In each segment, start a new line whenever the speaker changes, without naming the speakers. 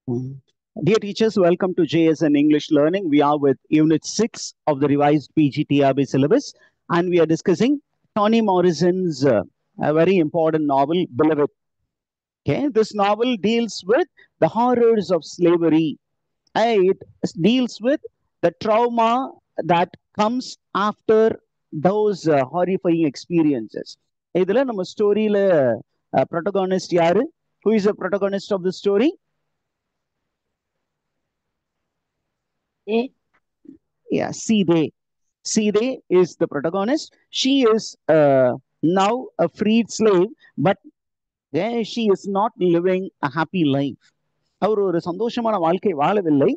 Dear teachers, welcome to JSN English Learning. We are with Unit 6 of the revised PGTRB syllabus, and we are discussing Toni Morrison's a very important novel, Beloved. Okay, this novel deals with the horrors of slavery. It deals with the trauma that comes after those horrifying experiences. இதுல நம்ம ஸ்டோரியில protagonist யாரு? Who is the protagonist of the story? Yeah, Side. Side is the protagonist. She is now a freed slave, but she is not living a happy life. அவர் ஒரு சந்தோஷமான வாழ்க்கை வாழவில்லை.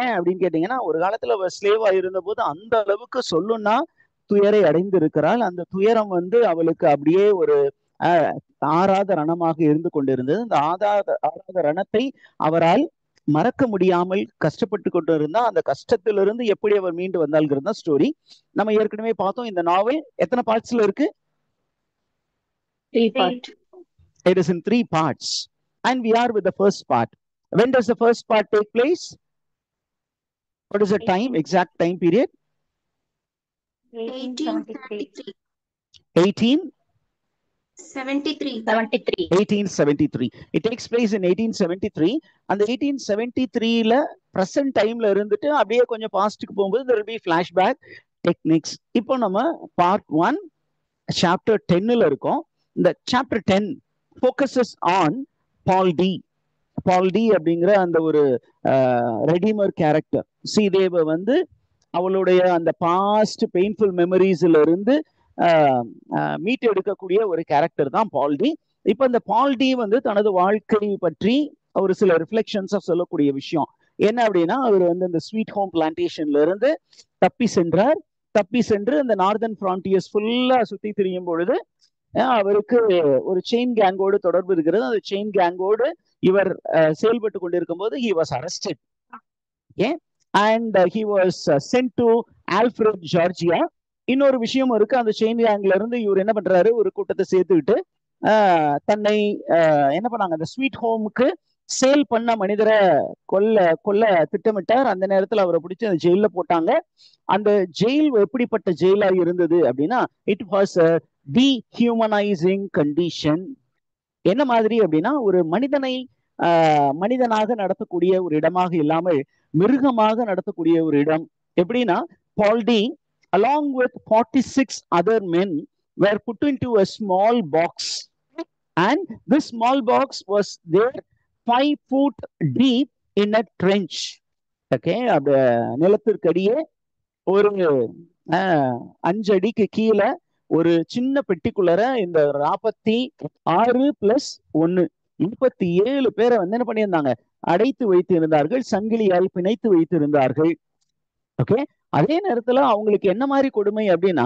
ஏன் அப்படின்னு கேட்டீங்கன்னா, ஒரு காலத்துல அவர் ஸ்லேவா இருந்த போது அந்த அளவுக்கு சொல்லுன்னா துயரை அடைந்திருக்கிறாள். அந்த துயரம் அவளுக்கு அப்படியே ஒரு ஆறாத ரணமாக இருந்து கொண்டிருந்தது. அந்த ஆறாத ரணத்தை அவரால் மறக்க முடியாமல் கஷ்டப்பட்டு கொண்டு இருந்தா அந்த கஷ்டத்திலிருந்து எப்படி அவர் மீண்டு வந்தாள்ங்கிறது தான் ஸ்டோரி. நம்ம ஏற்கனவே பார்த்தோம். இந்த நாவல் எத்தனை பார்ட்ஸ்ல இருக்கு?
3 parts.
It is in 3 parts, and we are with the first part. When does the first part take place? What is the time, exact time period?
1873.
1873. It takes place in 1873. அந்த 1873ல present timeல இருந்துட்டு அப்படியே கொஞ்சம் பாஸ்ட்க்கு போகும்போது there will be flashback techniques. இப்போ நம்ம part 1 chapter 10ல இருக்கோம். இந்த chapter 10 focuses on Paul D. Paul D அப்படிங்கிற அந்த ஒரு ரெடிமர் கேரக்டர். சீதேவ அவளுடைய அந்த பாஸ்ட் பெயின்ஃபுல் மெமரிஸ்ல இருந்து மீட் எடுக்கக்கூடிய ஒரு கேரக்டர் தான் பால் டி. இப்ப இந்த பால் டி தனது வாழ்க்கை பற்றி ஒரு சில ரிஃப்ளெக்ஷன்ஸா சொல்லக்கூடிய விஷயம் என்ன அப்படின்னா, அவர் இந்த ஸ்வீட் ஹோம் பிளான்டேஷன்ல இருந்து தப்பி சென்று அந்த நார்தர்ன் ஃப்ரான்டியர்ஸ் ஃபுல்லா சுத்தி திரியும் பொழுது அவருக்கு ஒரு செயின் கேங்கோடு தொடர்பு இருக்கிறது. அந்த செயின் கேங்கோடு இவர் செயல்பட்டு கொண்டிருக்கும் போது he was arrested. Okay? And he was sent to Alfred, Georgia. இன்னொரு விஷயம் இருக்கு. அந்த செயின் கேங்ல இருந்து இவர் என்ன பண்றாரு, ஒரு கூட்டத்தை சேர்த்துக்கிட்டு தன்னை என்ன பண்ணாங்க, அந்த ஸ்வீட் ஹோமுக்கு சேல் பண்ண மனிதரை கொல்ல திட்டமிட்டார். அந்த நேரத்தில் அவரை பிடிச்சி அந்த ஜெயில போட்டாங்க. அந்த ஜெயில் எப்படிப்பட்ட ஜெயிலா இருந்தது அப்படின்னா, it was a dehumanizing condition. என்ன மாதிரி அப்படின்னா, ஒரு மனிதனாக நடத்தக்கூடிய ஒரு இடமாக இல்லாமல் மிருகமாக நடத்தக்கூடிய ஒரு இடம். எப்படின்னா, பால் D along with 46 other men were put into a small box, and this small box was there 5 feet deep in a trench. Okay, அந்த நிலத்திற்கடியே ஒரு 5 அடிக்கு கீழே ஒரு சின்ன பெட்டிக்குள்ளர இந்த 46 + 1 37 பேரை என்ன பண்ணியிருந்தாங்க, அடைத்து வைத்து இருந்தார்கள், சங்கிலியால் பிணைத்து வைத்திருந்தார்கள். ஓகே, அதே நேரத்துல அவங்களுக்கு என்ன மாதிரி கொடுமை அப்படின்னா,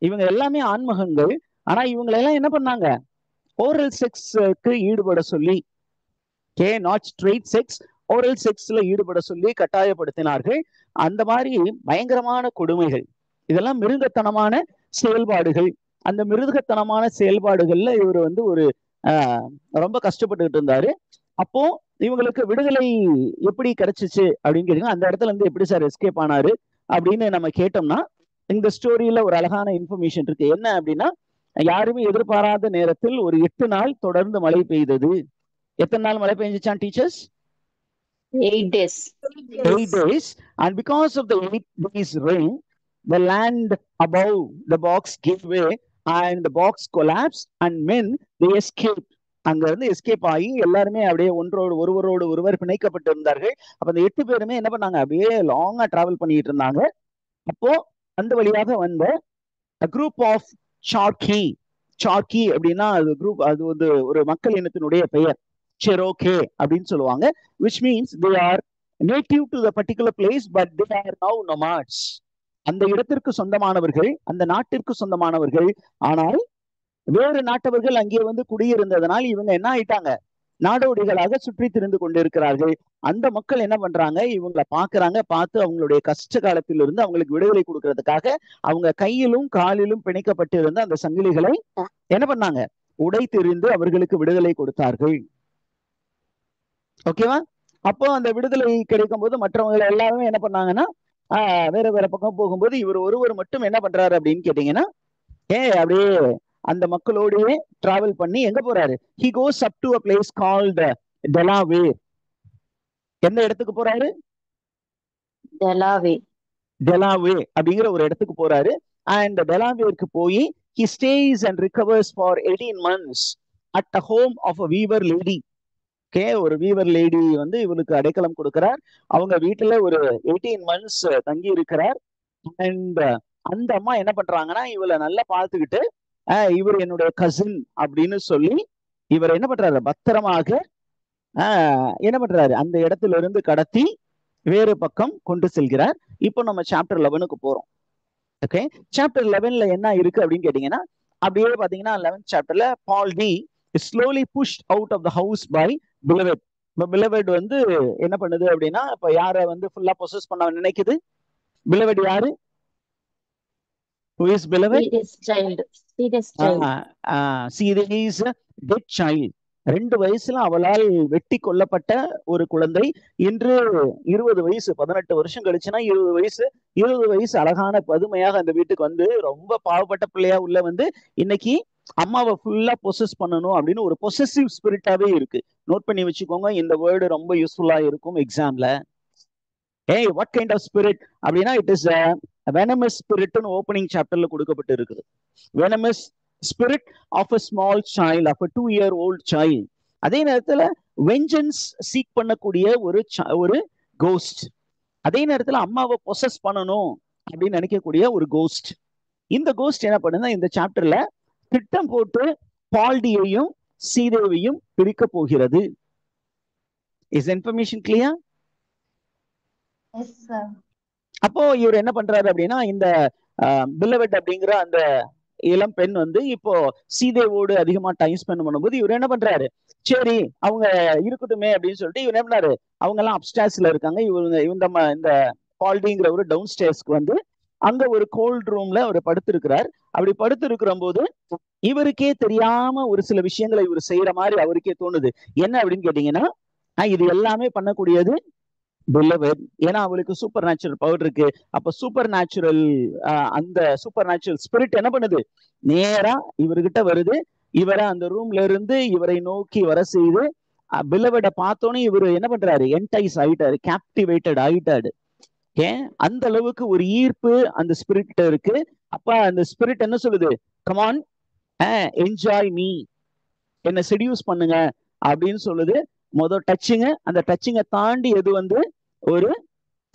இவங்க எல்லாமே ஆண்மகன்கள். ஆனா இவங்களெல்லாம் என்ன பண்ணாங்க, ஓரல் செக்ஸ்க்கு ஈடுபட சொல்லி, நாட் ஸ்ட்ரெயிட் செக்ஸ், ஓரல் செக்ஸ்ல ஈடுபட சொல்லி கட்டாயப்படுத்தினார்கள். அந்த மாதிரி பயங்கரமான கொடுமைகள், இதெல்லாம் மிருகத்தனமான செயல்பாடுகள். அந்த மிருகத்தனமான செயல்பாடுகள்ல இவர் ஒரு ரொம்ப கஷ்டப்பட்டுக்கிட்டு இருந்தாரு. அப்போ இவங்களுக்கு விடுதலை எப்படி கிடைச்சிச்சு அப்படின்னு கேட்டீங்கன்னா, அந்த இடத்துல எப்படி சார் எஸ்கேப் ஆனாரு அப்படின்னு நம்ம கேட்டோம்னா, இந்த ஸ்டோரியில ஒரு அழகான இன்ஃபர்மேஷன் இருக்கு. என்ன அப்படின்னா, யாருமே எதிர்பாராத நேரத்தில் ஒரு 8 நாள் தொடர்ந்து மழை பெய்தது. எத்தனை நாள் மழை பெய்ஞ்சிச்சான் teachers?
8 days.
8 days. And because of the 8 days rain, the land above the box gave way and the box collapsed and men they escaped. அங்க இருந்து எஸ்கேப் ஆகி எல்லாருமே அப்படியே ஒருவர் பிணைக்கப்பட்டு இருந்தார்கள். அப்ப அந்த 8 பேருமே என்ன பண்ணாங்க, அப்படியே லாங்கா டிராவல் பண்ணிட்டு இருந்தாங்க. அப்போ அந்த வழியாக வந்த குரூப் ஆஃப் சார்கி அப்படின்னா அது குரூப், அது ஒரு மக்கள் இனத்தினுடைய பெயர், செரோகே அப்படின்னு சொல்லுவாங்க. which means they are native to the particular place but they are now nomads. அந்த இடத்திற்கு சொந்தமானவர்கள், அந்த நாட்டிற்கு சொந்தமானவர்கள், ஆனால் வேறு நாட்டவர்கள் அங்கே குடியிருந்ததனால் இவங்க என்ன ஆயிட்டாங்க, நாடோடிகளாக சுற்றி திரிந்து கொண்டிருக்கிறார்கள். அந்த மக்கள் என்ன பண்றாங்க, இவங்களை பார்த்து அவங்களுடைய கஷ்ட காலத்திலிருந்து அவங்களுக்கு விடுதலை கொடுக்கறதுக்காக அவங்க கையிலும் காலிலும் பிணைக்கப்பட்டு இருந்த அந்த சங்கிலிகளை என்ன பண்ணாங்க, உடைத்தெறிந்து அவர்களுக்கு விடுதலை கொடுத்தார்கள். ஓகேவா? அப்போ அந்த விடுதலை கிடைக்கும் போது மற்றவங்க எல்லாருமே என்ன பண்ணாங்கன்னா வேற வேற பக்கம் போகும்போது இவர் ஒருவர் மட்டும் என்ன பண்றாரு அப்படின்னு கேட்டீங்கன்னா அப்படியே அந்த மக்களோடயே டிராவல் பண்ணி எங்க போறாரு? he goes up to a place called Delaware. எந்த இடத்துக்கு போறாரு? டெலாவே அப்படிங்கிற ஒரு இடத்துக்கு போறாரு. அண்ட் டெலாவேருக்கு போய் he stays and recovers for 18 months at the home of a weaver lady. ஒரு வீவர் லேடி வந்து இவளுக்கு அடைக்கலம் கொடுக்கிறார். அவங்க வீட்டுல ஒரு 18 months தங்கி இருக்கிறார். அண்ட் அந்த அம்மா என்ன பண்றாங்கன்னா இவளை நல்லா பார்த்துக்கிட்டு இவர் என்னுடைய கசின் அப்படின்னு சொல்லி இவர் என்ன பண்றாரு? பத்திரமாக என்ன பண்றாரு? அந்த இடத்துல இருந்து கடத்தி வேறு பக்கம் கொண்டு செல்கிறார். இப்போ நம்ம சாப்டர் 11க்கு போறோம். ஓகே, சாப்டர் 11ல என்ன இருக்கு அப்படின்னு கேட்டீங்கன்னா, அப்படியே பாத்தீங்கன்னா 11th சாப்டர்ல பால் D is slowly pushed out of the house by Beloved. இப்போ Beloved வந்து என்ன பண்ணுது அப்படின்னா, இப்ப யாரை வந்து ஃபுல்லா பொசஸ் பண்ண நினைக்குது? Beloved யாரு? Who is Beloved? Sita is a dead child. 2 வயசுல அவளால் வெட்டி கொல்லப்பட்ட ஒரு குழந்தை. இன்று 20 வயசு, 18 வருஷம் கழிச்சுன்னா 20 வயசு அழகான பதுமையாக அந்த வீட்டுக்கு வந்து ரொம்ப பாவப்பட்ட பிள்ளையா உள்ள வந்து இன்னைக்கு அம்மாவை ஃபுல்லா பொசஸ் பண்ணணும் அப்படின்னு ஒரு பொசசிவ் ஸ்பிரிட்டாவே இருக்கு. நோட் பண்ணி வச்சுக்கோங்க, இந்த வேர்டு ரொம்ப யூஸ்ஃபுல்லா இருக்கும் எக்ஸாம்ல. வாட் கைண்ட் ஆஃப் ஸ்பிரிட் அப்படின்னா it is venomous spirit opening சாப்டர்ல கொடுக்கப்பட்டு இருக்குது. venomous spirit of a small child, of a 2-year-old child. அதே நேரத்துல வெஞ்சன்ஸ் சீக் பண்ணக்கூடிய ஒரு கோஸ்ட். அதே நேரத்துல அம்மாவை பொசஸ் பண்ணணும் அப்படின்னு நினைக்கக்கூடிய ஒரு கோஸ்ட். இந்த கோஸ்ட் என்ன பண்ணுன்னா இந்த சாப்டர்ல திட்டம் போட்டு பால்டியையும் சீதேவையும் பிரிக்க போகிறது. Is information clear? அப்போ இவர் என்ன பண்றாரு அப்படின்னா, இந்த பிலவெட் அப்படிங்கிற அந்த இளம் பெண் வந்து இப்போ சீதேவோடு அதிகமா டைம் ஸ்பெண்ட் பண்ணும்போது இவர் என்ன பண்றாரு, சரி அவங்க இருக்கட்டுமே அப்படின்னு சொல்லிட்டு இவர் என்ன பண்ணாரு, அவங்க எல்லாம் அப்ஸ்டேர்ஸ்ல இருக்காங்க, இந்த பால்டிங்கிற ஒரு டவுன் ஸ்டேர்ஸ்க்கு வந்து அங்க ஒரு கோல்ட் ரூம்ல அவர் படுத்திருக்கிறார். அப்படி படுத்திருக்கிற போது இவருக்கே தெரியாம ஒரு சில விஷயங்களை இவர் செய்யற மாதிரி அவருக்கே தோணுது. என்ன அப்படின்னு கேட்டீங்கன்னா, இது எல்லாமே பண்ணக்கூடியது Beloved. ஏன்னா அவளுக்கு சூப்பர் நேச்சுரல் பவர் இருக்கு. அப்ப சூப்பர் நேச்சுரல் அந்த சூப்பர் நேச்சுரல் ஸ்பிரிட் என்ன பண்ணுது, நேரா இவர்கிட்ட வருது. இவரை அந்த ரூம்ல இருந்து இவரை நோக்கி வர செய்து பிலவட பார்த்தோன்னே இவரு என்ன பண்றாரு, என்டைஸ் ஆயிட்டாரு, கேப்டிவேட்டட் ஆயிட்டாரு. அந்த அளவுக்கு ஒரு ஈர்ப்பு அந்த ஸ்பிரிட் இருக்கு. அப்ப அந்த ஸ்பிரிட் என்ன சொல்லுது, கமான் என்ஜாய் மீ, என்ன செடியூஸ் பண்ணுங்க அப்படின்னு சொல்லுது. மொதல் டச்சிங்க, அந்த டச்சிங்கை தாண்டி எது வந்து ஒரு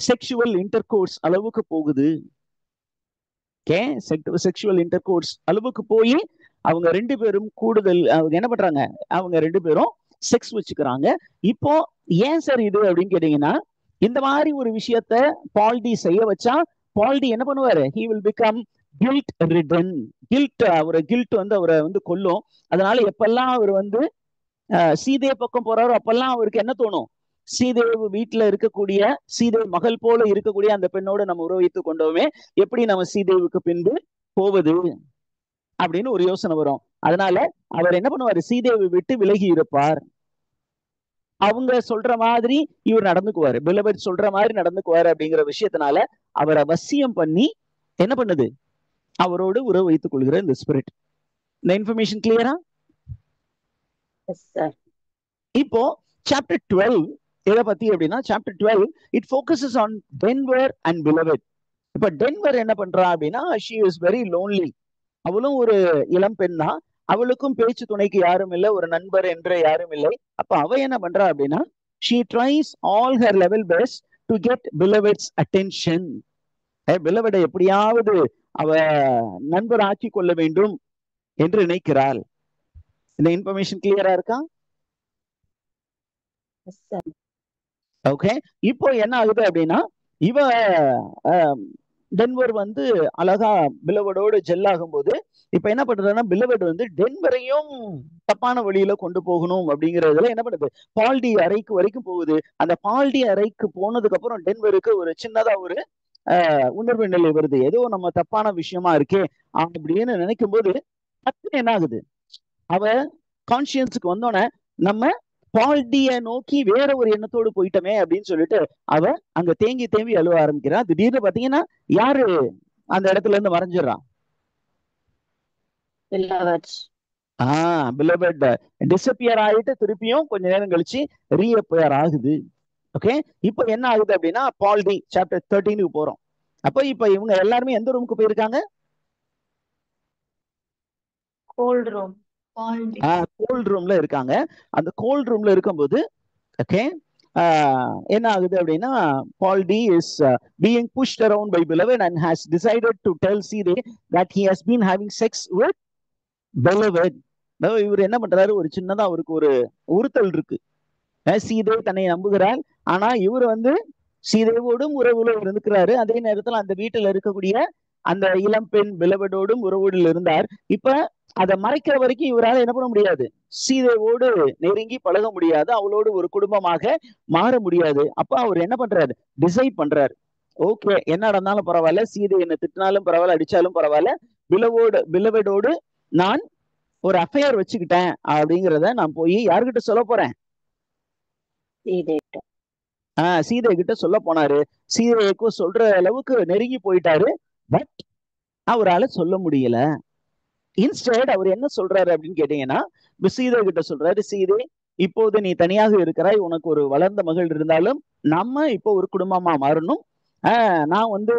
செக்ஷுவல் இன்டர்கோர்ஸ் அளவுக்கு போகுது. செக்ஷுவல் இன்டர்கோர்ஸ் அளவுக்கு போய் அவங்க 2 பேரும் கூடுதல் அவங்க என்ன பண்றாங்க, அவங்க 2 பேரும் செக்ஸ் வச்சுக்கிறாங்க. இப்போ ஏன் சார் இது அப்படின்னு கேட்டீங்கன்னா, இந்த மாதிரி ஒரு விஷயத்த பால்டி செய்ய வச்சா பால்டி என்ன பண்ணுவாரு, he will become guilt ridden. அவரை கில்ட் வந்து அவரை வந்து கொல்லும். அதனால எப்பெல்லாம் அவர் வந்து சீதே பக்கம் போறாரோ அப்பெல்லாம் அவருக்கு என்ன தோணும், சீதேவு வீட்டுல இருக்கக்கூடிய சீதேவ் மகள் போல இருக்கக்கூடிய அந்த பெண்ணோடு நம்ம உறவித்துக் கொண்டோமே, எப்படி நம்ம சீதேவுக்கு பின்பு போவது அப்படின்னு ஒரு யோசனை வரும். அதனால அவர் என்ன பண்ணுவாரு, சீதேவை விட்டு விலகி இருப்பார். அவங்க சொல்ற மாதிரி இவர் நடந்துக்குவாரு, பிலவெட் சொல்ற மாதிரி நடந்துக்குவாரு. அப்படிங்கிற விஷயத்தினால அவரை வசியம் பண்ணி என்ன பண்ணுது, அவரோடு உறவு வைத்துக் கொள்கிற இந்த ஸ்பிரிட். இந்த இன்ஃபர்மேஷன் கிளியரா? இப்போ சாப்டர் 12 எதை பத்தி அப்படின்னா, chapter 12 it focuses on Denver and Beloved. இப்ப டென்வர் என்ன பண்றா அப்படின்னா, ஷி இஸ் வெரி லோன்லி. அவளும் ஒரு இளம் பெண் தான், அவளுக்கும் பேச்சு துணைக்கு யாரும் இல்லை, ஒரு நண்பர் என்ற யாரும் இல்லை. அப்ப அவ என்ன பண்றா அப்படின்னா, she tries all her level best to get Beloved's attention. பிலவெடை எப்படியாவது அவ நண்பர் ஆக்கி கொள்ள வேண்டும் என்று நினைக்கிறாள். இந்த இன்ஃபர்மேஷன் கிளியரா இருக்கா? ஓகே, இப்போ என்ன ஆகுது அப்படின்னா, இவ டென்வர் வந்து அழகா பிலவடோடு ஜெல் ஆகும் போது இப்ப என்ன பண்றதுன்னா, பிலவட் வந்து டென்வரையும் தப்பான வழியில கொண்டு போகணும் அப்படிங்கறதுல என்ன பண்ணுது, பால்டி அறைக்கு வரைக்கும் போகுது. அந்த பால்டி அறைக்கு போனதுக்கு அப்புறம் டென்வருக்கு ஒரு சின்னதா ஒரு உணர்வு நிலை வருது, ஏதோ நம்ம தப்பான விஷயமா இருக்கே அப்படின்னு நினைக்கும் போது என்ன ஆகுது, அவ கான்சியன்ஸுக்கு வந்தோடனே நம்ம பால்டிய நோக்கி வேற ஒரு எண்ணத்தோடு போயிட்டோமே அப்படின்னு சொல்லிட்டு அவ அங்க தேம்பி அழுவ ஆரம்பிக்கிறா. திடீர்னு பாத்தீங்கன்னா யாரு அந்த இடத்துல இருந்து மறைஞ்சிடறான்? பிலவட் டிசப்பியர் ஆயிட்டு திருப்பியும் கொஞ்ச நேரம் கழிச்சு ரீஅப்பியர் ஆகுது. ஓகே, இப்போ என்ன ஆகுது அப்படின்னா பால்டி சாப்டர் 13 போறோம். அப்போ இப்ப இவங்க எல்லாருமே எந்த ரூமுக்கு போயிருக்காங்க?
Gold room.
கோல்ட் ரூம்ல இருக்காங்க. அந்த கோல்ட் ரூம்ல இருக்கும்போது ஓகே என்ன ஆகுது அப்படின்னா Paul D is being pushed around by Beloved and has decided to tell Sethe that he has been having sex with Beloved. இவர் என்ன பண்றாரு, ஒரு சின்னதா அவருக்கு ஒரு உறுத்தல் இருக்கு. சீதை தன்னை நம்புகிறாள், ஆனா இவர் வந்து சீதையோடும் உறவுல இருக்கிறாரு. அதே நேரத்துல அந்த வீட்டுல இருக்கக்கூடிய அந்த இளம் பெண் பிலவடோடும் உறவுல இருந்தார். இப்ப அதை மறைக்கிற வரைக்கும் இவரால் என்ன பண்ண முடியாது, சீதையோடு நெருங்கி பழக முடியாது, அவளோடு ஒரு குடும்பமாக மாற முடியாது. அப்ப அவர் என்ன பண்றாரு, டிசைட் பண்றாரு, ஓகே என்ன நடந்தாலும் பரவாயில்ல, சீதை என்ன திட்டினாலும் பரவாயில்ல, அடிச்சாலும் பரவாயில்ல, பிலவடோடு நான் ஒரு அஃபையர் வச்சுக்கிட்டேன் அப்படிங்கிறத நான் போய் யாருக்கிட்ட சொல்ல போறேன்? சீதை கிட்ட சொல்ல போனாரு. சீதைக்கும் சொல்ற அளவுக்கு நெருங்கி போயிட்டாரு. பட் அவரால் சொல்ல முடியல. இன்ஸ்டெட் அவர் என்ன சொல்றாரு அப்படின்னு கேட்டீங்கன்னா, சீதை கிட்ட சொல்றாரு, சீதை இப்போது நீ தனியாக இருக்கிறாய், உனக்கு ஒரு வளர்ந்த மகள் இருந்தாலும் நம்ம இப்போ ஒரு குடும்பமா மாறணும். நான் வந்து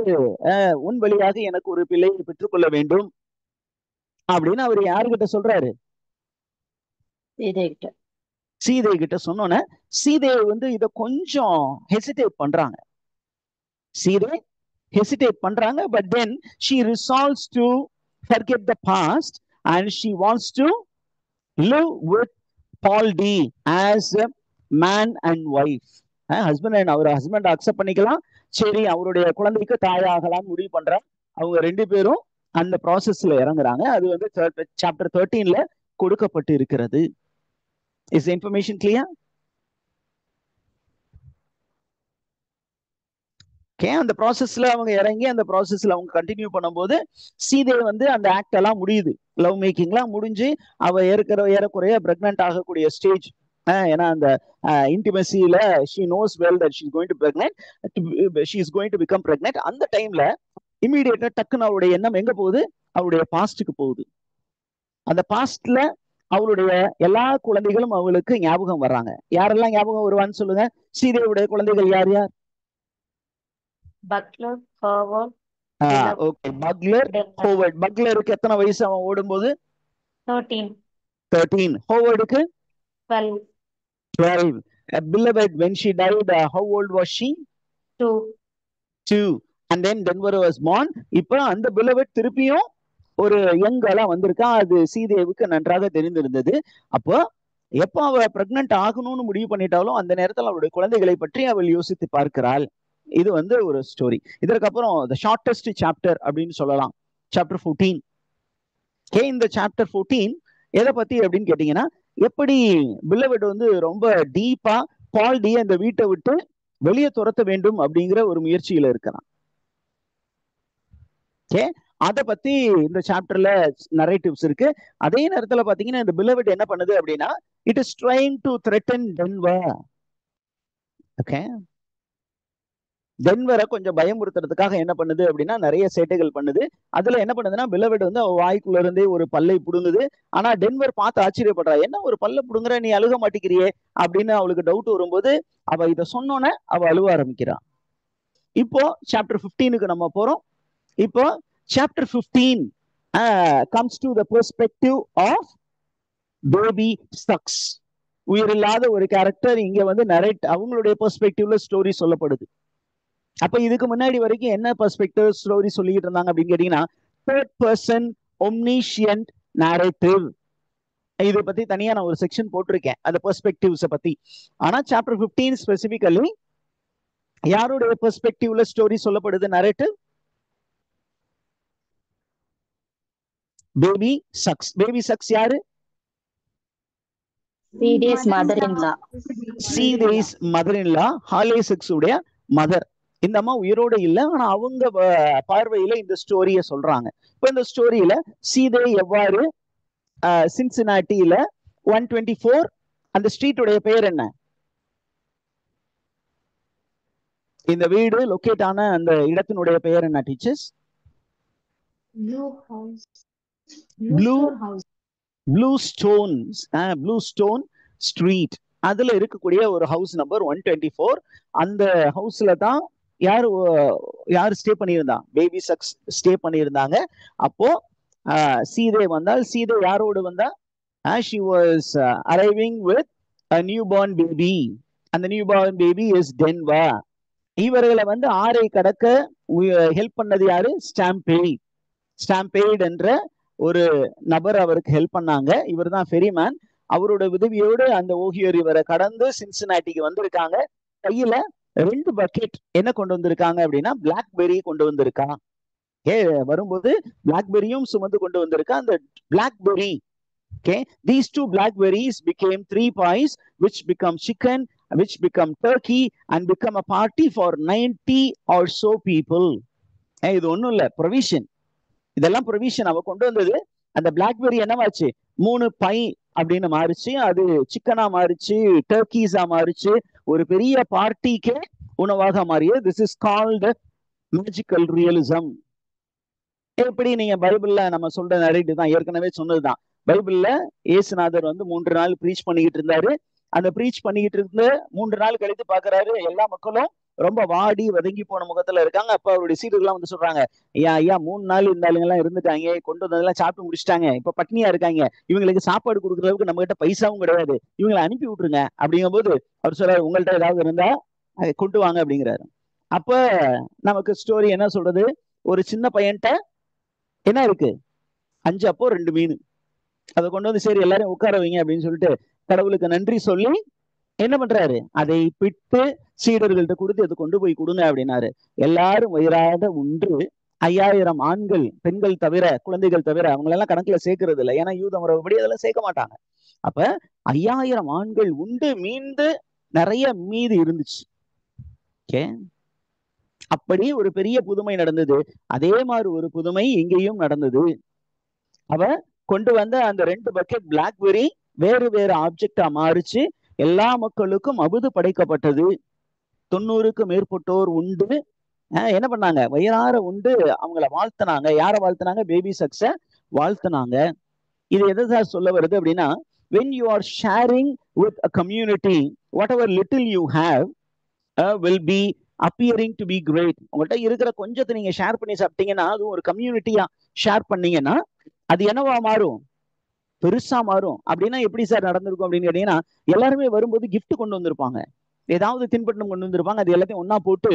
உன் வழியாக எனக்கு ஒரு பிள்ளையை பெற்றுக்கொள்ள வேண்டும் அப்படின்னு அவர் யாருகிட்ட சொல்றாரு? சீதை கிட்ட சொன்னோன்னே சீதை வந்து இத கொஞ்சம் ஹெசிடேட் பண்றாங்க. சீதை ஹெசிடேட் பண்றாங்க. But then she resolves to forget the past and she wants to live with Paul D as a man and wife. Husband and அவர் ஹஸ்பண்ட் அக்செப்ட் பண்ணிக்கலாம், சரி அவருடைய குழந்தைக்கு தாயாகலாம் முடிவு பண்றாங்க. அவங்க ரெண்டு பேரும் அந்த ப்ராசஸ்ல இறங்குறாங்க. அது வந்து சாப்டர் 13ல கொடுக்கப்பட்டு இருக்கிறது. Is information clear? அந்த ப்ராசஸ்ல அவங்க இறங்கி அந்த ப்ராசஸ்ல அவங்க கண்டினியூ பண்ணும்போது சீதை வந்து அந்த ஆக்ட் எல்லாம் முடியுது, லவ் மேக்கிங்லாம் முடிஞ்சு அவ ஏறக்குறைய பிரெக்னன்ட் ஆகக்கூடிய ஸ்டேஜ். ஏன்னா அந்த இன்டிமசியில she knows well that she is going to pregnant, she is going to become pregnant. அந்த டைம்ல இமீடியட்டா டக்குன்னு அவருடைய எண்ணம் எங்க போகுது, அவருடைய பாஸ்டுக்கு போகுது. அந்த பாஸ்ட்ல அவளுடைய எல்லா குழந்தைகளும் அவளுக்கு ஞாபகம் வர்றாங்க. யாரெல்லாம் ஞாபகம் வருவான்னு சொல்லுங்க. சீதையுடைய குழந்தைகள் யார் யார்?
Buglar, Howard.
Okay, Buglar, Howard. பக்லருக்கு எத்தனை வயசு அவன் ஓடும்போது? 13. ஹோவர்டுக்கு 12. Beloved, when she died, how old was she? 2. And then Denver was born. இப்ப அந்த Beloved திருப்பியும் ஒரு யங்கலா வந்திருக்கா. அது சீதேவுக்கு நன்றாக தெரிந்திருந்தது. அப்போ எப்போ அவ பிரெக்னன்ட் ஆகணும்னு முடிவு பண்ணிட்டாலும் அந்த நேரத்தில் அவளுடைய குழந்தைகளை பற்றி அவள் யோசித்து பார்க்கிறாள். இது வந்து ஒரு ஸ்டோரி. இதற்கப்புறம் the shortest chapter அப்படின்னு சொல்லலாம், சாப்டர் 14. இந்த சாப்டர் 14 எதை பத்தி அப்படின்னு கேட்டீங்கன்னா, எப்படி பிலவட் வந்து ரொம்ப டீப்பா பால்டி அந்த வீட்டை விட்டு வெளியே துரத்த வேண்டும் அப்படிங்கிற ஒரு முயற்சியில இருக்கிறான். அதை பத்தி இந்த சாப்டர்ல நரேட்டிவ்ஸ் இருக்கு. அதே நேரத்துல பாத்தீங்கன்னா இந்த பிலவட் என்ன பண்ணுது அப்படின்னா, it is trying to threaten Denver. Okay, டென்வரை கொஞ்சம் பயமுறுத்துறதுக்காக என்ன பண்ணுது அப்படின்னா நிறைய சேட்டைகள் பண்ணுது. அதுல என்ன பண்ணுதுன்னா பிலவட் வந்து அவ வாய்க்குள்ள இருந்தே ஒரு பல்லை புடுங்குது. ஆனா டென்வர் பார்த்து ஆச்சரியப்படுறா, என்ன ஒரு பல்ல புடுங்குற, நீ அழுக மாட்டேங்கிறியே அப்படின்னு அவளுக்கு டவுட் வரும்போது அவ இதை சொன்னோன்னே அவ அழுவ ஆரம்பிக்கிறான். இப்போ சாப்டர் 15க்கு நம்ம போறோம். இப்போ chapter 15 comes to the perspective of baby Sux. உயிரில்லாத ஒரு கேரக்டர் இங்க வந்து நரேட் அவங்களுடைய பெர்ஸ்பெக்டிவ்ல ஸ்டோரி சொல்லப்படுது. அப்ப இதுக்கு முன்னாடி வரைக்கும் என்ன பெர்ஸ்பெக்டிவ் ஸ்டோரி சொல்லிட்டு இருந்தாங்க அப்படின்னு கேட்டீங்கன்னா, தேர்ட் பர்சன் ஒம்னிஷியன்ட் நரேட்டிவ். இதை பத்தி தனியா நான் ஒரு செக்ஷன் போட்டிருக்கேன் அந்த பெர்ஸ்பெக்டிவ்ஸ் பத்தி. ஆனா சாப்டர் 15 ஸ்பெசிபிக்கலி யாருடைய பெர்ஸ்பெக்டிவ்ல ஸ்டோரி சொல்லப்படுது, narrative? Baby sucks. Baby sucks யாரு?
சீதேஸ் மதர்-இன்-லா.
சீதேஸ் மதர்-இன்-லா, ஹாலேசக்ஸ் உடைய மதர். இந்த அம்மா உயிரோட இல்லை, ஆனா அவங்க பார்வையில இந்த ஸ்டோரிய சொல்றாங்க. இப்ப இந்த ஸ்டோரியில சீதை எவ்வாறு சின்சினாட்டியில 124 அந்த ஸ்ட்ரீட்டுடைய பெயர் என்ன? இந்த வீடு லொக்கேட் ஆன அந்த இடத்தினுடைய பெயர் என்ன டீச்சர்ஸ்? Blue stone street. அதுல இருக்கக்கூடிய ஒரு ஹவுஸ் நம்பர் 124. அந்த ஹவுஸ்ல தான் யார் ஸ்டே பண்ணியிருந்தா? பேபி சக்ஸ் ஸ்டே பண்ணியிருந்தாங்க. அப்போ சீதை வந்தால். சீதை யாரோடு வந்தா? she was arriving with a newborn baby. அந்த newborn baby is Denva. இவர்களை வந்து ஆரை கடக்க ஹெல்ப் பண்ணது யாரு? ஸ்டாம்பேட் என்ற ஒரு நபர் அவருக்கு ஹெல்ப் பண்ணாங்க. இவர் தான் ஃபெரிமேன். அவரோட உதவியோடு அந்த ஓஹியோ ரிவரை கடந்து சின்சினாட்டிக்கு வந்திருக்காங்க. கையில 2 பக்கெட் என்ன கொண்டு வந்திருக்காங்க அப்படின்னா பிளாக்பெரி கொண்டு வந்திருக்கான். வரும்போது பிளாக்பெரியும் சுமந்து கொண்டு வந்திருக்கா. அந்த blackberry, these 2 blackberries became 3 pies, which become chicken, which become turkey, and become a party for 90 or so people. இது ஒண்ணும் இல்ல, ப்ரொவிஷன். இதெல்லாம் ப்ரொவிஷன் அவ கொண்டு வந்தது. அந்த பிளாக்பெரி என்னவாச்சு? 3 பை அப்படின்னு மாறிச்சு. அது சிக்கனா மாறிச்சு, டர்க்கீஸா மாறிச்சு. ஒரு பெரிய பார்ட்டிக்கே உணவாக மாறியது. This is called magical realism. எப்படி நீங்க பைபிள்ல நம்ம சொல்ற நரேட்டிவ் தான், ஏற்கனவே சொன்னதுதான். பைபிள்ல இயேசுநாதர் வந்து 3 நாள் ப்ரீச் பண்ணிக்கிட்டு இருந்தாரு. அந்த ப்ரீச் பண்ணிக்கிட்டு இருந்து 3 நாள் கழித்து பாக்குறாரு, எல்லா மக்களும் ரொம்ப வாடி வதங்கி போன முகத்துல இருக்காங்க. அப்ப அவருடைய சீடர்கள்லாம் வந்து சொல்றாங்க, ஐயா 3 நாள் இந்த ஆளுங்க எல்லாம் இருந்துட்டாங்க, கொண்டு வந்ததெல்லாம் சாப்பிட்டு முடிச்சிட்டாங்க, இப்ப பட்னியா இருக்காங்க, இவங்களுக்கு சாப்பாடு கொடுக்குற அளவுக்கு நம்ம கிட்ட பைசாவும் கிடையாது, இவங்களை அனுப்பி விட்டுருங்க. அப்படிங்கும் போது அவர் சொல்றாரு, உங்கள்ட்ட ஏதாவது இருந்தா அதை கொண்டு வாங்க அப்படிங்கிறாரு. அப்ப நமக்கு ஸ்டோரி என்ன சொல்றது? ஒரு சின்ன பையன்ட்ட என்ன இருக்கு? 5 அப்போ 2 மீன். அதை கொண்டு வந்து சரி எல்லாரும் உட்கார வைங்க அப்படின்னு சொல்லிட்டு கடவுளுக்கு நன்றி சொல்லி என்ன பண்றாரு? அதை பிட்டு சீடர்கள்ட்ட கொடுத்து அதை கொண்டு போய் கொடுங்க அப்படின்னாரு. எல்லாரும் வயிறாத உண்டு. 5000 ஆண்கள், பெண்கள் தவிர, குழந்தைகள் தவிர, அவங்களெல்லாம் கணக்குல சேர்க்கறது இல்லை. ஏன்னா யூத முறைப்படி அதெல்லாம் சேர்க்க மாட்டாங்க. அப்ப 5000 ஆண்கள் உண்டு மீண்டு நிறைய மீது இருந்துச்சு. அப்படி ஒரு பெரிய புதுமை நடந்தது. அதே மாதிரி ஒரு புதுமை இங்கேயும் நடந்தது. அவ கொண்டு வந்த அந்த 2 பக்கெட் பிளாக்பெரி வேறு வேறு ஆப்ஜெக்டா மாறிச்சு. எல்லா மக்களுக்கும் அபுது படைக்கப்பட்டது. 90க்கும் மேற்பட்டோர் உண்டு. என்ன பண்ணாங்க? வயிறார உண்டு அவங்கள வாழ்த்தினாங்க. யார வாழ்த்தினாங்க? பேபி சக்ஸ வாழ்த்தினாங்க. இது எதை சொல்ல வருது அப்படின்னா, when you are sharing with a community, whatever little you have will be appearing to be great. உங்கள்கிட்ட இருக்கிற கொஞ்சத்தை நீங்க ஷேர் பண்ணி சாப்பிட்டீங்கன்னா, அதுவும் ஒரு கம்யூனிட்டியா ஷேர் பண்ணீங்கன்னா அது என்னவா மாறும்? பெருசா மாறும். அப்படின்னா எப்படி சார் நடந்திருக்கும் அப்படின்னு கேட்டீங்கன்னா, எல்லாருமே வரும்போது கிஃப்ட் கொண்டு வந்திருப்பாங்க, ஏதாவது தின்பண்டம் கொண்டு வந்திருப்பாங்க. அது எல்லாத்தையும் ஒன்னா போட்டு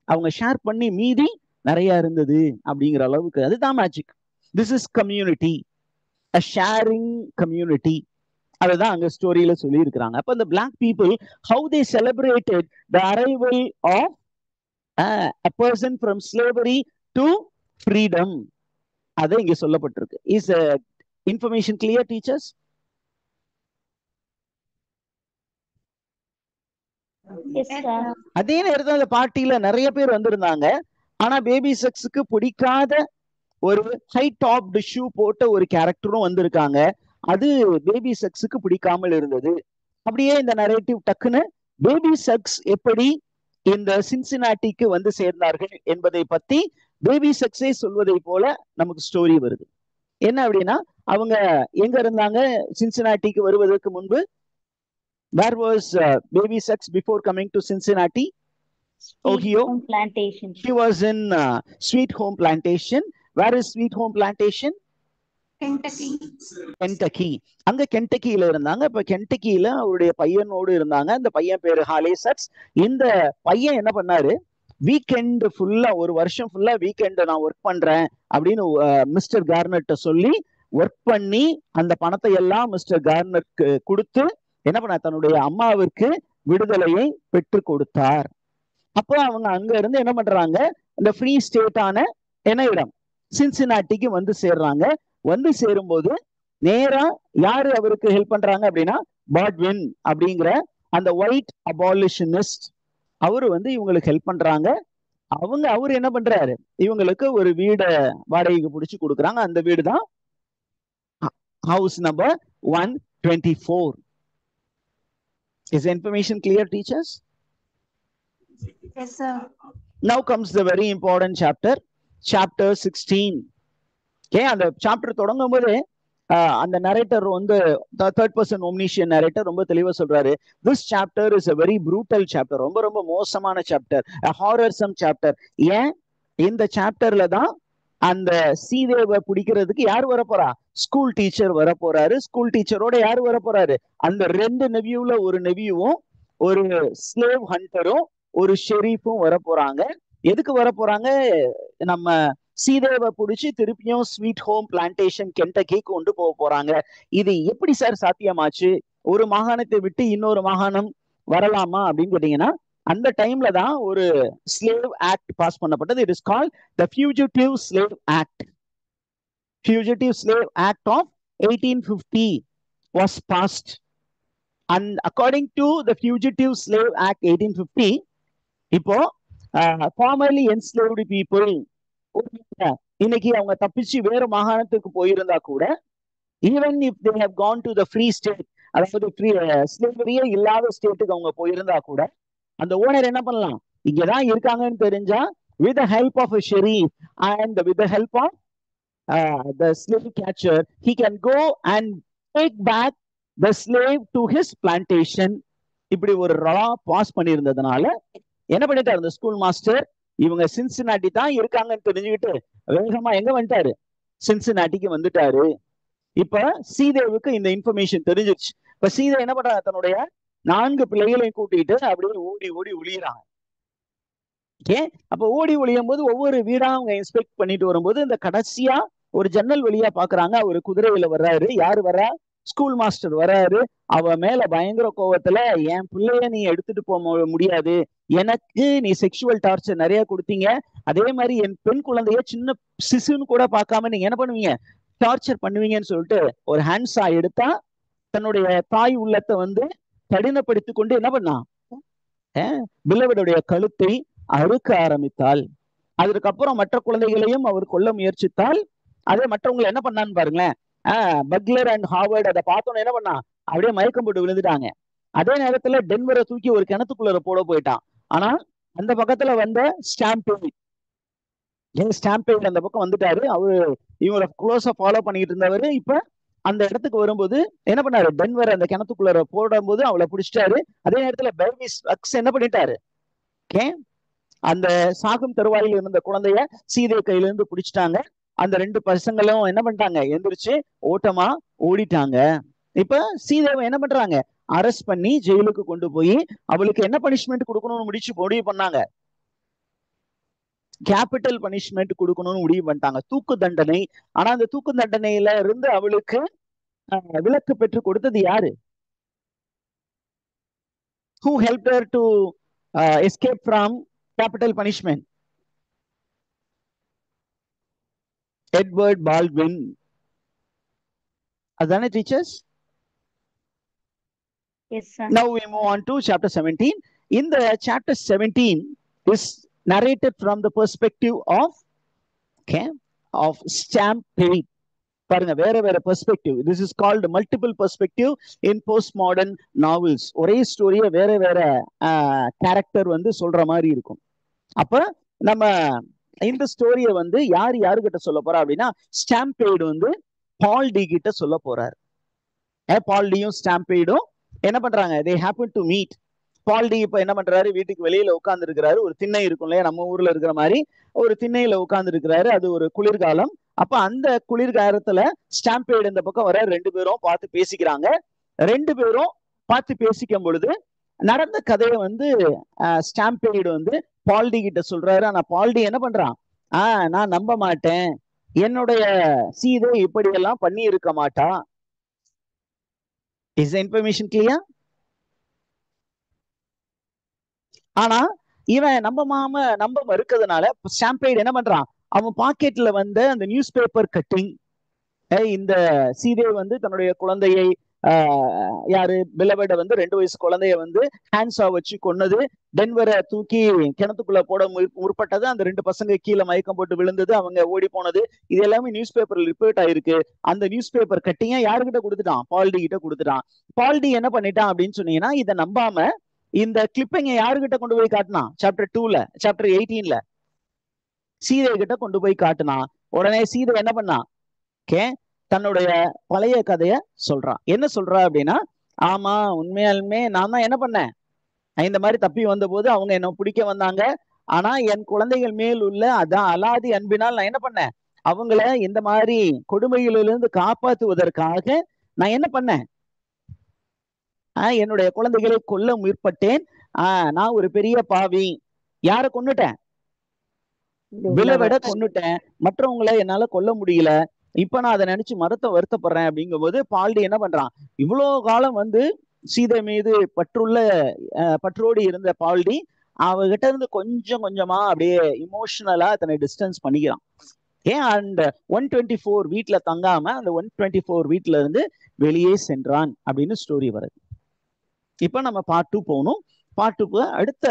அவங்க ஷேர் பண்ணி மீதி நிறைய இருந்தது அப்படிங்கிற அளவுக்கு. அதுதான் magic. This is community, a sharing community. அதுதான் அங்க ஸ்டோரியில சொல்லி இருக்கிறாங்க. அப்ப இந்த black people, how they celebrated the arrival of a person from slavery to freedom, அது இங்க சொல்லப்பட்டிருக்கு. is information clear teachers? அதே நேரத்தில் அந்த பார்ட்டியில நிறைய பேர் வந்திருந்தாங்க. ஆனா பேபி செக்ஸுக்கு பிடிக்காத ஒரு ஹை டாப்டு ஷூ போட்ட ஒரு கேரக்டரும் வந்திருக்காங்க. அது பேபி செக்ஸுக்கு பிடிக்காமல் இருந்தது. அப்படியே இந்த நரேட்டிவ் டக்குன்னு பேபி செக்ஸ் எப்படி இந்த சின்சினாட்டிக்கு வந்து சேர்ந்தார்கள் என்பதை பத்தி பேபி செக்ஸே சொல்வதை போல நமக்கு ஸ்டோரி வருது. என்ன அப்படின்னா, அவங்க எங்க இருந்தாங்க சின்சினாட்டிக்கு வருவதற்கு முன்பு? Where was baby sex before coming to Cincinnati? Ohio
plantation.
She was in Sweet Home Plantation. Where is Sweet Home Plantation? Kentucky. அங்க கென்டக்கியில இருந்தாங்க. இப்ப கென்டக்கியில அவருடைய பையனோடு இருந்தாங்க. அந்த பையன் பேரு ஹாலே சக்ஸ். இந்த பையன் என்ன பண்ணாரு? வீக்கெண்ட் ஃபுல்லா, ஒரு வருஷம் ஃபுல்லா வீக்கெண்ட் நான் ஒர்க் பண்றேன் அப்படின்னு மிஸ்டர் கார்னர்ட்ட சொல்லி ஒர்க் பண்ணி அந்த பணத்தை எல்லாம் மிஸ்டர் கார்னருக்கு கொடுத்து என்ன பண்ண, தன்னுடைய அம்மாவிற்கு விடுதலையை பெற்று கொடுத்தார். அப்போ அவங்க அங்க இருந்து என்ன பண்றாங்க, இந்த ஃப்ரீ ஸ்டேட்டான என்ன இடம், சின்சினாட்டிக்கு வந்து சேர்றாங்க. வந்து சேரும்போது நேரா யாரு அவருக்கு ஹெல்ப் பண்றாங்க அப்படின்னா, பாட்வின் அப்படிங்கிற அந்த ஒயிட் அபாலிஷனிஸ்ட், அவரு வந்து இவங்களுக்கு ஹெல்ப் பண்றாங்க. அவரு என்ன பண்றாரு, இவங்களுக்கு ஒரு வீடை வாடகைக்கு பிடிச்சு கொடுக்குறாங்க. அந்த வீடு தான் house number 124. Is the information clear, teachers?
Yes, sir.
Now comes the very important chapter, chapter 16. Okay, அந்த சாப்டர் தொடங்கும் போது அந்த நரேட்டர் வந்து தேர்ட் பர்சன் ஒம்னிஷியன் நரேட்டர் ரொம்ப தெளிவா சொல்றாரு, this chapter is a very brutal chapter, ரொம்ப ரொம்ப மோசமான சாப்டர், ஹாரர்சம் சாப்டர். ஏன்? இந்த சாப்டர்ல தான் அந்த சீதேவை பிடிக்கிறதுக்கு யார் வர போறா? ஸ்கூல் டீச்சர் வர போறாரு. ஸ்கூல் டீச்சரோட யார் வர போறாரு? அந்த ரெண்டு நெவியூல ஒரு நெவியும், ஒரு ஸ்லேவ் ஹண்டரும், ஒரு ஷெரீஃபும் வர போறாங்க. எதுக்கு வர போறாங்க? நம்ம சீதேவை பிடிச்சி திருப்பியும் ஸ்வீட் ஹோம் பிளான்டேஷன் கென்டக்கி கொண்டு போக போறாங்க. இது எப்படி சார் சாத்தியமாச்சு? ஒரு மாகாணத்தை விட்டு இன்னொரு மாகாணம் வரலாமா அப்படின்னு கேட்டீங்கன்னா, அந்த டைம்ல தான் ஒரு ஸ்லேவ் ஆக்ட் பாஸ் பண்ணப்பட்டது. It is called the fugitive slave act. Fugitive Slave Act of 1850 was passed, and according to the Fugitive Slave Act 1850, இப்போ formerly enslaved people இன்னைக்கு அவங்க தப்பிச்சு வேற மாகாணத்துக்கு போயிருந்தா கூட, even if they have gone to the free state, அதாவது ஸ்லேவரியே இல்லாத ஸ்டேட்டுக்கு அவங்க போயிருந்தா கூட, அந்த ஓனர் என்ன பண்ணலாம்? இங்கதான் இருக்காங்கன்னு தெரிஞ்சா, with the help of a sheriff and with the help of the slave catcher, he can go and take back the slave to his plantation. இப்படி ஒரு ரா பாஸ் பண்ணியிருந்ததுனால என்ன பண்ணிட்டாரு அந்த ஸ்கூல் மாஸ்டர்? இவங்க சின்சினாட்டி தான் இருக்காங்கன்னு தெரிஞ்சுக்கிட்டு வேகமா எங்க வந்துட்டாரு? சின்சினாட்டிக்கு வந்துட்டாரு. இப்ப சீதேவுக்கு இந்த இன்ஃபர்மேஷன் தெரிஞ்சிருச்சு. இப்ப சீதை என்ன பண்றாங்க? தன்னுடைய 4 பிள்ளைகளையும் கூட்டிட்டு அப்படியே ஓடி ஓடி ஒளியறாங்க. ஓகே, அப்ப ஓடி ஒளியும் போது ஒவ்வொரு வீடா அவங்க இன்ஸ்பெக்ட் பண்ணிட்டு வரும்போது, இந்த கடைசியா ஒரு ஜன்னல் வழியா பாக்குறாங்க, ஒரு குதிரையில வர்றாரு. யாரு வர்றா? ஸ்கூல் மாஸ்டர் வர்றாரு. அவ மேல பயங்கர கோவத்துல, என் பிள்ளைய நீ எடுத்துட்டு போக முடியாது, எனக்கு நீ செக்ஷுவல் டார்ச்சர் நிறைய கொடுத்தீங்க, அதே மாதிரி என் பெண் குழந்தைய சின்ன சிசுன்னு கூட பார்க்காம நீங்க என்ன பண்ணுவீங்க? டார்ச்சர் பண்ணுவீங்கன்னு சொல்லிட்டு ஒரு ஹேண்ட்ஸா எடுத்தா, தன்னுடைய தாய் உள்ளத்தை வந்து கடினப்படுத்தி கொண்டு என்ன பண்ணா? பிலவடுடைய கழுத்தை அறுக்க ஆரம்பித்தாள். அதுக்கப்புறம் மற்ற குழந்தைகளையும் அவர் கொல்ல முயற்சித்தால், அதே மற்றவங்களை என்ன பண்ணான்னு பாருங்களேன். பக்லர் அண்ட் ஹார்வர்ட் அதை பார்த்தோன்னு என்ன பண்ணா? அப்படியே மயக்கம் போட்டு விழுந்துட்டாங்க. அதே நேரத்துல டென்வரை தூக்கி ஒரு கிணத்துக்குள்ள போட போயிட்டான். ஆனா அந்த பக்கத்துல வந்த ஸ்டாம்பேட் அந்த பக்கம் வந்துட்டாரு. அவரு இவரை க்ளோஸா ஃபாலோ பண்ணிட்டு இருந்தவரு இப்ப அந்த இடத்துக்கு வரும்போது என்ன பண்ணாரு? டென்வர் அந்த கிணத்துக்குள்ள போடும் போது அவளை பிடிச்சிட்டாரு. அதே நேரத்துல பெர்னிஸ் அக்ஸ் என்ன பண்ணிட்டாரு? ஓகே, அந்த சாகும் தருவாயில் இருந்த குழந்தைய சீதை கையில இருந்து பிடிச்சிட்டாங்க. அந்த 2 பசங்களும் என்ன பண்ணிட்டாங்க? எந்திரிச்சு ஓட்டமா ஓடிட்டாங்க. இப்ப சீதைவை என்ன பண்றாங்க? அரெஸ்ட் பண்ணி ஜெயிலுக்கு கொண்டு போய் அவளுக்கு என்ன பனிஷ்மெண்ட் கொடுக்கணும்னு முடிவு பண்ணாங்க? கேபிட்டல் பனிஷ்மெண்ட் கொடுக்கணும்னு முடிவு பண்ணிட்டாங்க, தூக்கு தண்டனை. ஆனா அந்த தூக்கு தண்டனையில இருந்து அவளுக்கு விலக்கு பெற்று கொடுத்தது யாரு? Who helped her to escape from capital punishment? Edward Baldwin. Adana teachers?
Yes, sir.
Now we move on to chapter 17. In the chapter 17 is narrated from the perspective of Stampede. பாருங்க, வேற வேற perspective. This is called multiple perspective in post modern novels. ஒரே ஸ்டோரிய வேற வேற character வந்து சொல்ற மாதிரி இருக்கும். அப்ப நம்ம இந்த ஸ்டோரிய வந்து யாருகிட்ட சொல்ல போறா அப்படின்னா, ஸ்டாம்பேடு வந்து பால் டி கிட்ட சொல்ல போறாரு. பால் டியும் ஸ்டாம்பேடும் என்ன பண்றாங்க? they happen to meet. Paul D இப்ப என்ன பண்றாரு? வீட்டுக்கு வெளியில உட்கார்ந்து இருக்கிறாரு. ஒரு திண்ணை இருக்கும் இல்லையா, நம்ம ஊர்ல இருக்கிற மாதிரி ஒரு திண்ணையில உட்கார்ந்து இருக்கிறாரு. அது ஒரு குளிர்காலம். அப்ப அந்த குளிர்காலத்துல ஸ்டாம்பேடு இந்த பக்கம் வர 2 பேரும் பார்த்து பேசிக்கிறாங்க. 2 பேரும் பார்த்து பேசிக்கும் பொழுது நடந்த கதையை வந்து ஸ்டாம்பேடு வந்து பால்டி கிட்ட சொல்றாரு. ஆனா பால்டி என்ன பண்றான்? நான் நம்ப மாட்டேன், என்னுடைய சீதை இப்படி எல்லாம் பண்ணி இருக்க மாட்டா. Is information clear? ஆனா இவன் நம்ப மறுக்கிறதுனால ஸ்டாம்பேடு என்ன பண்றான்? அவன் பாக்கெட்ல வந்த அந்த நியூஸ் பேப்பர் கட்டிங், இந்த சீதை வந்து தன்னுடைய குழந்தையை யாரு பிலவட வந்து 2 வயசு குழந்தைய வந்து ஹேண்ட்ஸா வச்சு கொன்னது, டென்வரை தூக்கி கிணத்துக்குள்ள போட முற்பட்டது, அந்த 2 பசங்க கீழே மயக்கம் போட்டு விழுந்தது, அவங்க ஓடி போனது, இது எல்லாமே நியூஸ் பேப்பர்ல ரிப்போர்ட் ஆயிருக்கு. அந்த நியூஸ் பேப்பர் கட்டிங்க யாருக்கிட்ட கொடுத்துட்டான்? பால்டி கிட்ட கொடுத்துட்டான். பால்டி என்ன பண்ணிட்டான் அப்படின்னு சொன்னீங்கன்னா, இதை நம்பாம இந்த கிளிப்பிங்க யாருக்கிட்ட கொண்டு போய் காட்டினான்? சாப்டர் 2ல, சாப்டர் 18ல சீதை கிட்ட கொண்டு போய் காட்டினான். உடனே சீதை என்ன பண்ணான்? தன்னுடைய பழைய கதைய சொல்றான். என்ன சொல்றா அப்படின்னா, ஆமா உண்மையாலுமே நான் தான் என்ன பண்ணேன், இந்த மாதிரி தப்பி வந்த போது அவங்க என்ன பிடிக்க வந்தாங்க. ஆனா என் குழந்தைகள் மேல் உள்ள அதான் அலாதி அன்பினால் நான் என்ன பண்ணேன், அவங்கள இந்த மாதிரி கொடுமைகளிலிருந்து காப்பாற்றுவதற்காக நான் என்ன பண்ணேன், என்னுடைய குழந்தைகளை கொல்ல முற்பட்டேன். நான் ஒரு பெரிய பாவி. யாரை கொன்னுட்டேன்? பிலவட கொன்னுட்டேன். மற்றவங்களை என்னால கொல்ல முடியல. இப்ப நான் அதை நினைச்சு வருத்தப்படுறேன் அப்படிங்கும் போது பால்டி என்ன பண்றான், இவ்வளவு காலம் வந்து சீதை மீது பற்றோடு இருந்த பால்டி அவகிட்ட இருந்து கொஞ்சம் கொஞ்சமா அப்படியே இமோஷனலா தன்னை டிஸ்டன்ஸ் பண்ணிக்கிறான். அண்ட் 124 வீட்டுல தங்காம அந்த 124 வீட்டுல இருந்து வெளியே சென்றான் அப்படின்னு ஸ்டோரி வருது. இப்ப நம்ம பார்ட் 2 போகணும். பார்ட் 2 அடுத்த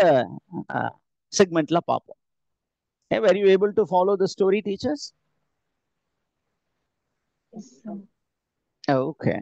செக்மெண்ட்ல பார்ப்போம். Were you able to follow the story, teachers?
Yes, sir.
Okay.